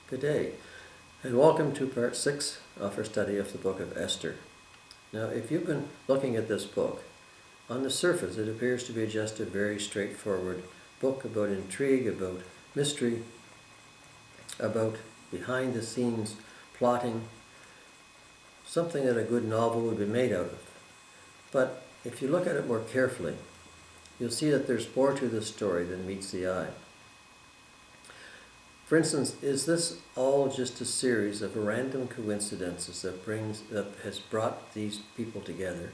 Good day, and welcome to part 6 of our study of the Book of Esther. Now, if you've been looking at this book, on the surface it appears to be just a very straightforward book about intrigue, about mystery, about behind-the-scenes plotting, something that a good novel would be made out of. But if you look at it more carefully, you'll see that there's more to this story than meets the eye. For instance, is this all just a series of random coincidences that has brought these people together?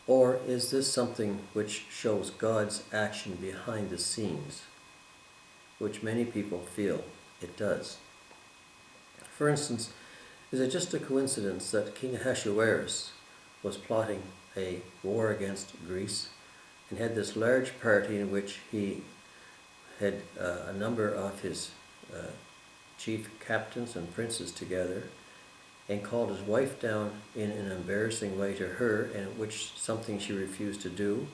Or is this something which shows God's action behind the scenes, which many people feel it does? For instance, is it just a coincidence that King Ahasuerus was plotting a war against Greece and had this large party in which he had a number of his chief captains and princes together and called his wife down in an embarrassing way to her, and which something she refused to do?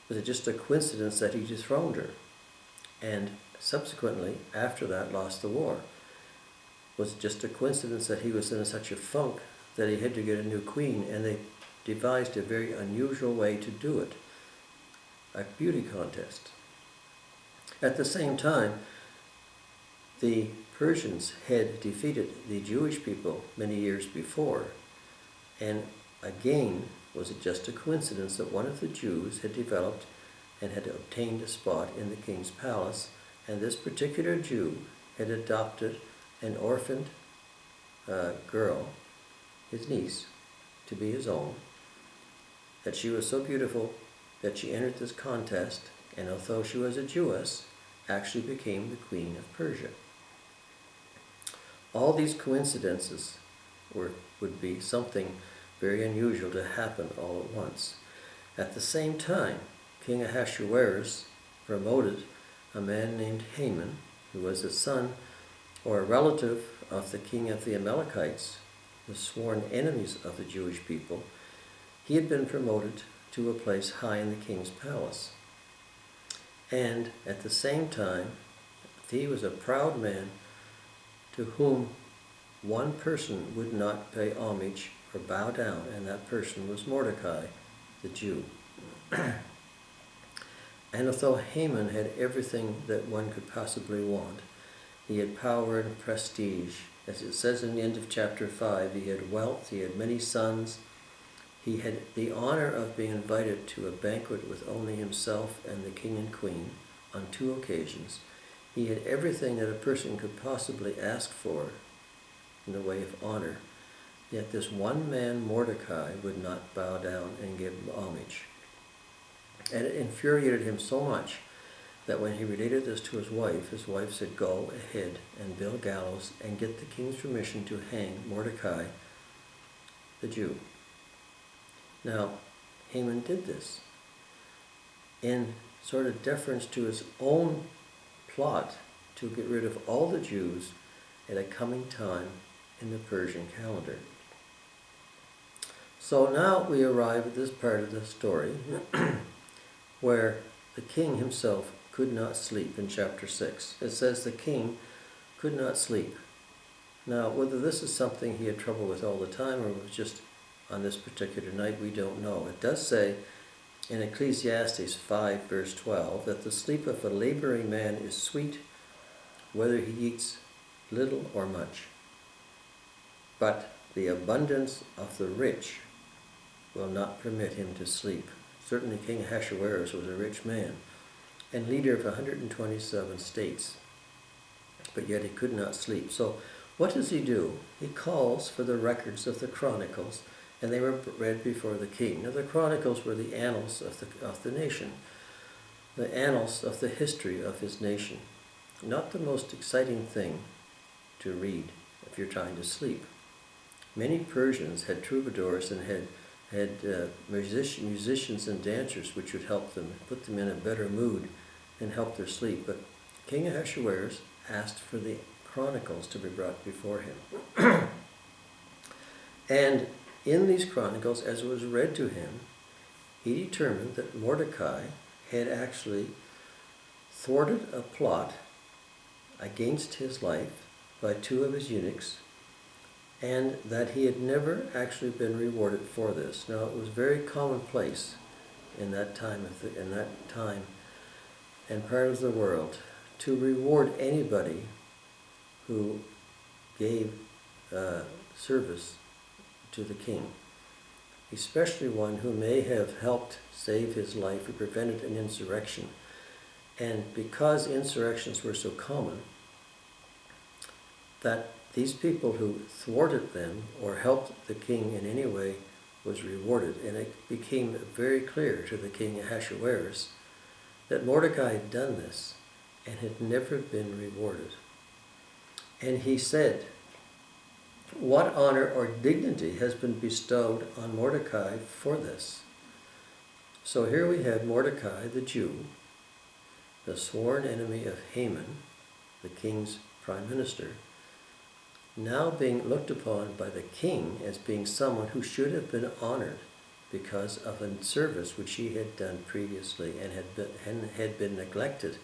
Was it just a coincidence that he dethroned her and subsequently after that lost the war? Was it just a coincidence that he was in such a funk that he had to get a new queen, and they devised a very unusual way to do it, a beauty contest? At the same time, the Persians had defeated the Jewish people many years before, and again, was it just a coincidence that one of the Jews had developed and had obtained a spot in the king's palace, and this particular Jew had adopted an orphaned girl, his niece, to be his own, that she was so beautiful that she entered this contest, and although she was a Jewess, actually became the queen of Persia. All these coincidences would be something very unusual to happen all at once. At the same time, King Ahasuerus promoted a man named Haman, who was a son or a relative of the king of the Amalekites, the sworn enemies of the Jewish people. He had been promoted to a place high in the king's palace. And at the same time, he was a proud man to whom one person would not pay homage or bow down, and that person was Mordecai, the Jew. And although Haman had everything that one could possibly want, he had power and prestige. As it says in the end of chapter 5, he had wealth, he had many sons, he had the honor of being invited to a banquet with only himself and the king and queen on 2 occasions. He had everything that a person could possibly ask for in the way of honor, yet this one man, Mordecai, would not bow down and give him homage. And it infuriated him so much that when he related this to his wife said, "Go ahead and build gallows and get the king's permission to hang Mordecai, the Jew." Now, Haman did this in sort of deference to his own plot to get rid of all the Jews at a coming time in the Persian calendar. So now we arrive at this part of the story where the king himself could not sleep in chapter 6. It says the king could not sleep. Now, whether this is something he had trouble with all the time or was just on this particular night, we don't know. It does say in Ecclesiastes 5 verse 12 that the sleep of a laboring man is sweet, whether he eats little or much. But the abundance of the rich will not permit him to sleep. Certainly King Ahasuerus was a rich man and leader of 127 states, but yet he could not sleep. So what does he do? He calls for the records of the chronicles, and they were read before the king. Now the chronicles were the annals of the nation, the annals of the history of his nation. Not the most exciting thing to read if you're trying to sleep. Many Persians had troubadours and had musicians and dancers which would help them, put them in a better mood and help their sleep. But King Ahasuerus asked for the chronicles to be brought before him. And in these chronicles, as it was read to him, he determined that Mordecai had actually thwarted a plot against his life by two of his eunuchs, and that he had never actually been rewarded for this. Now, it was very commonplace in that time, and part of the world, to reward anybody who gave service to the king, especially one who may have helped save his life or prevented an insurrection. And because insurrections were so common, that these people who thwarted them or helped the king in any way was rewarded. And it became very clear to the king Ahasuerus that Mordecai had done this and had never been rewarded. And he said, "What honor or dignity has been bestowed on Mordecai for this?" So here we have Mordecai the Jew, the sworn enemy of Haman, the king's prime minister, now being looked upon by the king as being someone who should have been honored because of a service which he had done previously and had been neglected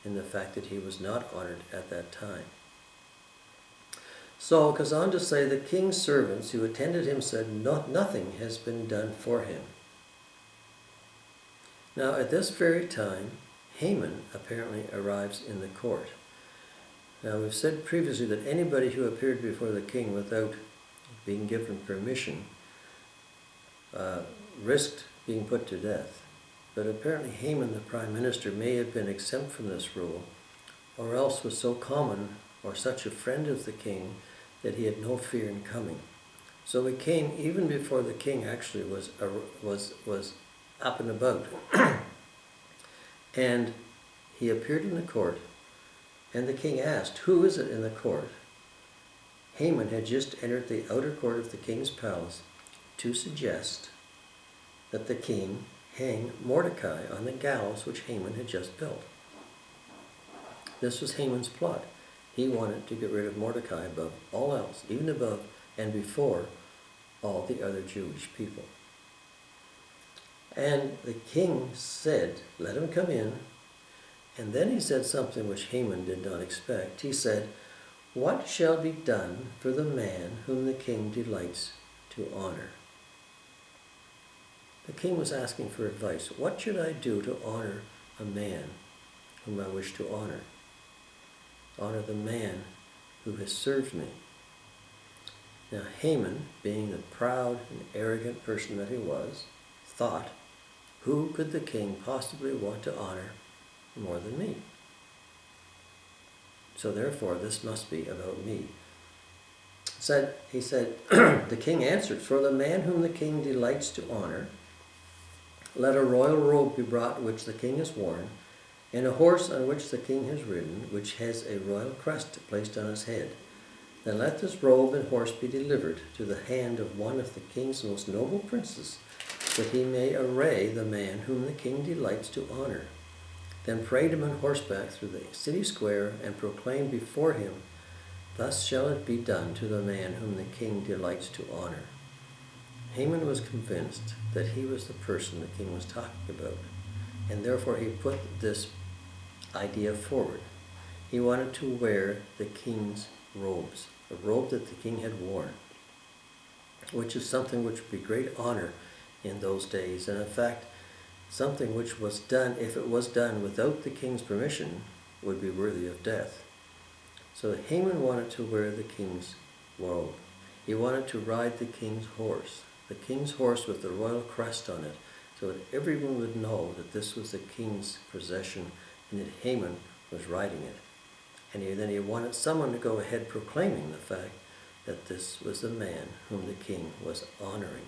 in the fact that he was not honored at that time. So it goes on to say, the king's servants who attended him said, nothing has been done for him. Now at this very time, Haman apparently arrives in the court. Now we've said previously that anybody who appeared before the king without being given permission risked being put to death. But apparently Haman, the prime minister, may have been exempt from this rule, or else was so common or such a friend of the king that he had no fear in coming. So he came even before the king actually was up and about. And he appeared in the court, and the king asked, "Who is it in the court?" Haman had just entered the outer court of the king's palace to suggest that the king hang Mordecai on the gallows which Haman had just built. This was Haman's plot. He wanted to get rid of Mordecai above all else, even above and before all the other Jewish people. And the king said, "Let him come in." And then he said something which Haman did not expect. He said, "What shall be done for the man whom the king delights to honor?" The king was asking for advice. What should I do to honor a man whom I wish to honor? Honor the man who has served me. Now Haman, being the proud and arrogant person that he was, thought, who could the king possibly want to honor more than me? So therefore this must be about me. He said, the king answered, "For the man whom the king delights to honor, let a royal robe be brought which the king has worn, and a horse on which the king has ridden, which has a royal crest placed on his head. Then let this robe and horse be delivered to the hand of one of the king's most noble princes, that he may array the man whom the king delights to honor. Then parade him on horseback through the city square, and proclaim before him, 'Thus shall it be done to the man whom the king delights to honor.'" Haman was convinced that he was the person the king was talking about, and therefore he put this idea forward. He wanted to wear the king's robes, a robe that the king had worn, which is something which would be great honor in those days, and in fact, something which was done, if it was done without the king's permission, would be worthy of death. So Haman wanted to wear the king's robe. He wanted to ride the king's horse with the royal crest on it, so that everyone would know that this was the king's possession and that Haman was riding it. And then he wanted someone to go ahead proclaiming the fact that this was the man whom the king was honoring.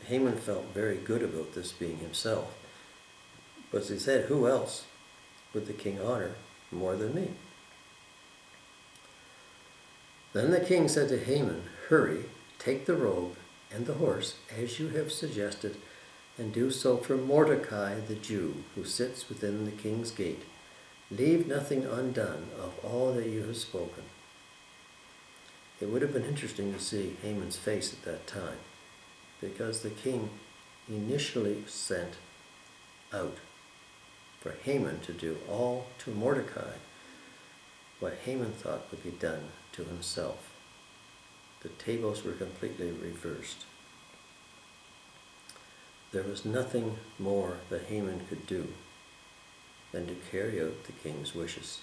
Haman felt very good about this being himself, but he said, who else would the king honor more than me? Then the king said to Haman, "Hurry, take the robe and the horse, as you have suggested, and do so for Mordecai the Jew, who sits within the king's gate. Leave nothing undone of all that you have spoken." It would have been interesting to see Haman's face at that time, because the king initially sent out for Haman to do all to Mordecai what Haman thought would be done to himself. The tables were completely reversed. There was nothing more that Haman could do than to carry out the king's wishes.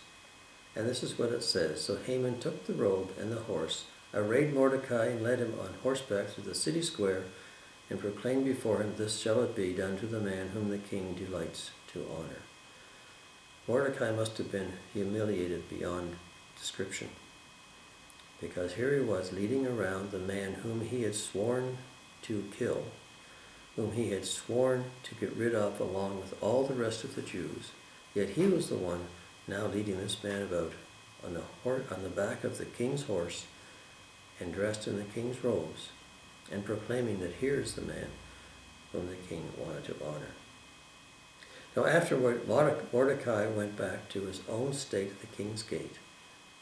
And this is what it says. So Haman took the robe and the horse, arrayed Mordecai, and led him on horseback through the city square, and proclaimed before him, "This shall it be done to the man whom the king delights to honor." Mordecai must have been humiliated beyond description, because here he was leading around the man whom he had sworn to kill, whom he had sworn to get rid of along with all the rest of the Jews. Yet he was the one now leading this man about on the back of the king's horse and dressed in the king's robes, and proclaiming that here is the man whom the king wanted to honor. Now afterward, Mordecai went back to his own state at the king's gate.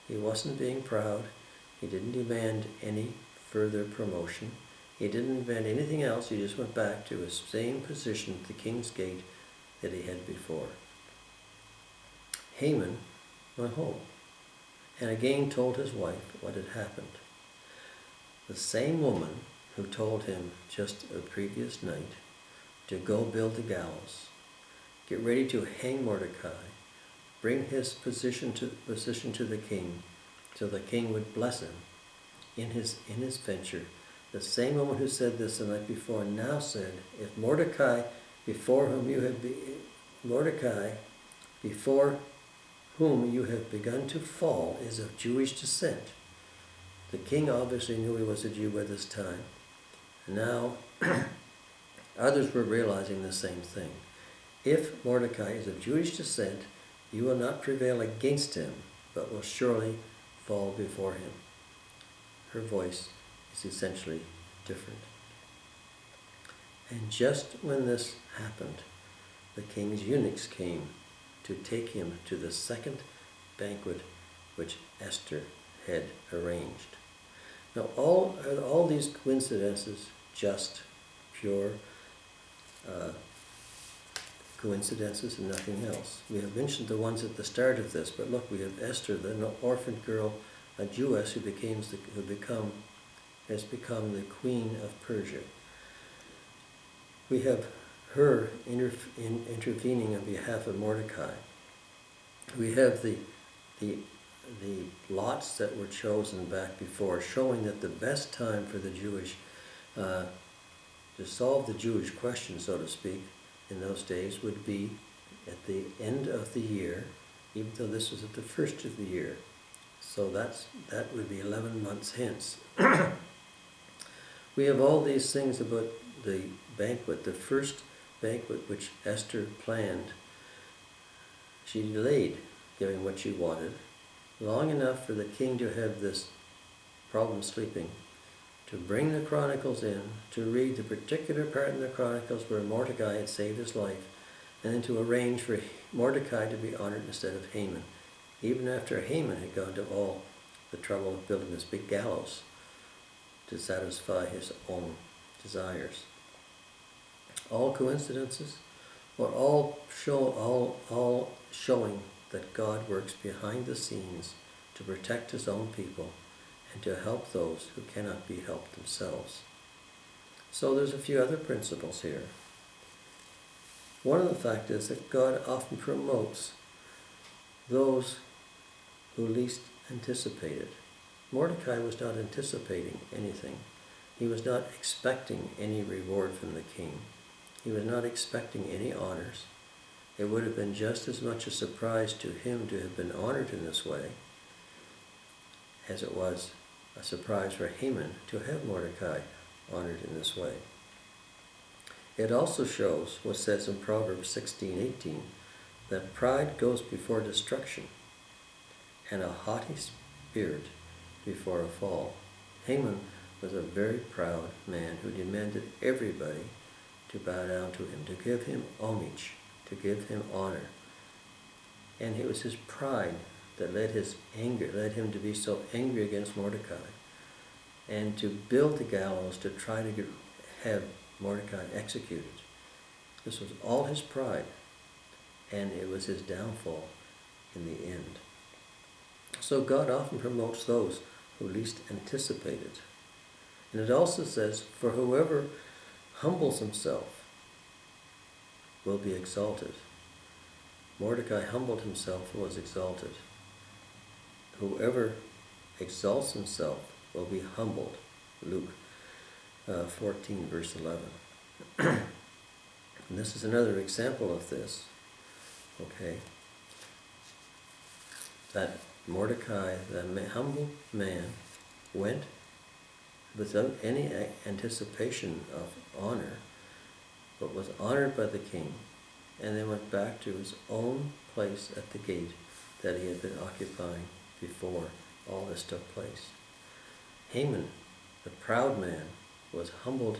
He wasn't being proud. He didn't demand any further promotion. He didn't demand anything else. He just went back to his same position at the king's gate that he had before. Haman went home and again told his wife what had happened. The same woman who told him just a previous night to go build the gallows, get ready to hang Mordecai, bring his position to the king so the king would bless him in his venture. The same woman who said this the night before now said, if Mordecai, before whom you have begun to fall, is of Jewish descent. The king obviously knew he was a Jew by this time. Now, others were realizing the same thing. If Mordecai is of Jewish descent, you will not prevail against him, but will surely fall before him. Her voice is essentially different. And just when this happened, the king's eunuchs came to take him to the second banquet which Esther had arranged. Now, are all these coincidences just pure coincidences and nothing else? We have mentioned the ones at the start of this, but look, we have Esther, the orphaned girl, a Jewess who has become the queen of Persia. We have her intervening on behalf of Mordecai. We have the lots that were chosen back before, showing that the best time for the Jewish, to solve the Jewish question, so to speak, in those days would be at the end of the year, even though this was at the first of the year. So that would be 11 months hence. We have all these things about the banquet, the first banquet which Esther planned. She delayed giving what she wanted long enough for the king to have this problem sleeping, to bring the chronicles in, to read the particular part in the chronicles where Mordecai had saved his life, and then to arrange for Mordecai to be honored instead of Haman, even after Haman had gone to all the trouble of building this big gallows to satisfy his own desires. All coincidences, or all showing that God works behind the scenes to protect his own people and to help those who cannot be helped themselves. So there's a few other principles here. One of the facts is that God often promotes those who least anticipate it. Mordecai was not anticipating anything. He was not expecting any reward from the king. He was not expecting any honors. It would have been just as much a surprise to him to have been honored in this way as it was a surprise for Haman to have Mordecai honored in this way. It also shows what says in Proverbs 16:18, that pride goes before destruction, and a haughty spirit before a fall. Haman was a very proud man who demanded everybody to bow down to him, to give him homage, to give him honor. And it was his pride that led him to be so angry against Mordecai, and to build the gallows to try to have Mordecai executed. This was all his pride, and it was his downfall in the end. So God often promotes those who least anticipate it. And it also says, for whoever humbles himself will be exalted. Mordecai humbled himself and was exalted. Whoever exalts himself will be humbled. Luke 14, verse 11. And this is another example of this. Okay. That Mordecai, the humble man, went without any anticipation of honor, but was honored by the king, and then went back to his own place at the gate that he had been occupying before all this took place. Haman, the proud man, was humbled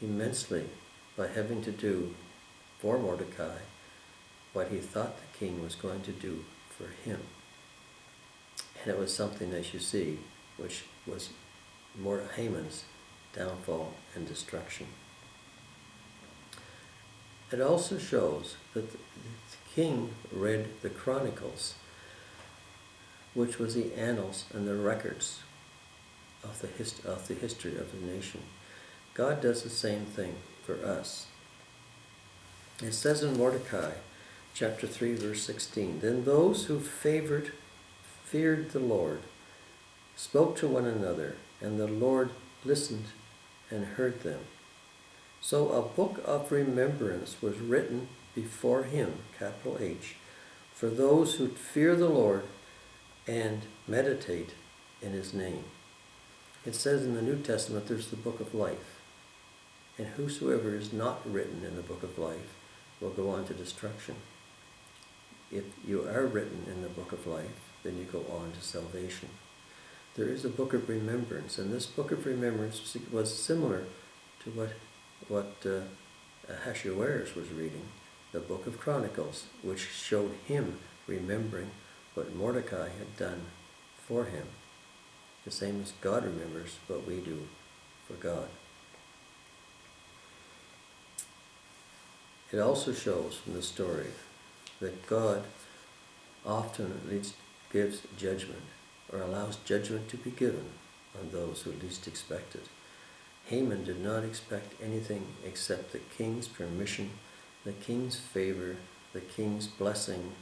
immensely by having to do for Mordecai what he thought the king was going to do for him. And it was something, as you see, which was more Haman's downfall and destruction. It also shows that the king read the Chronicles, which was the annals and the records of the history of the nation. God does the same thing for us. It says in Mordecai, chapter 3, verse 16, then those who feared the Lord spoke to one another, and the Lord listened and heard them. So a book of remembrance was written before him, capital H, for those who fear the Lord and meditate in his name. It says in the New Testament there's the book of life. And whosoever is not written in the book of life will go on to destruction. If you are written in the book of life, then you go on to salvation. There is a book of remembrance, and this book of remembrance was similar to what Ahasuerus was reading, the book of Chronicles, which showed him remembering what Mordecai had done for him. The same as God remembers what we do for God. It also shows from the story that God often gives judgment, or allows judgment to be given on those who least expect it. Haman did not expect anything except the king's permission, the king's favor, the king's blessing,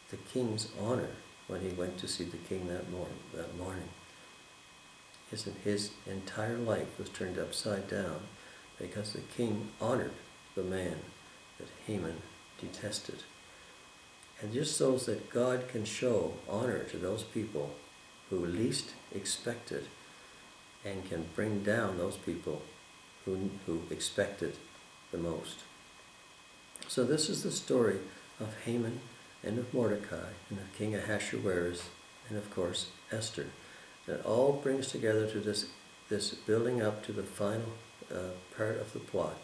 the king's honor when he went to see the king that morning. His entire life was turned upside down because the king honored the man that Haman detested. And just so that God can show honor to those people who least expect it, and can bring down those people who expect it the most. So this is the story of Haman and of Mordecai and of King Ahasuerus and of course Esther. That all brings together to this building up to the final part of the plot,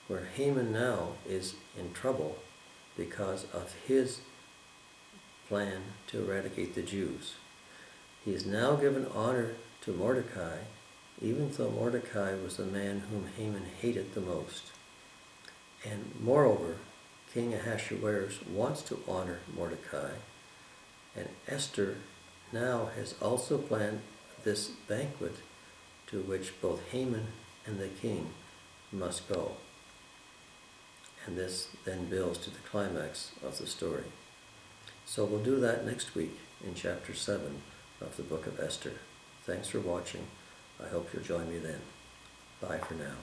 where Haman now is in trouble because of his plan to eradicate the Jews. He is now given honor to Mordecai, even though Mordecai was the man whom Haman hated the most. And moreover, King Ahasuerus wants to honor Mordecai, and Esther now has also planned this banquet to which both Haman and the king must go. And this then builds to the climax of the story. So we'll do that next week in chapter 7 of the Book of Esther. Thanks for watching. I hope you'll join me then. Bye for now.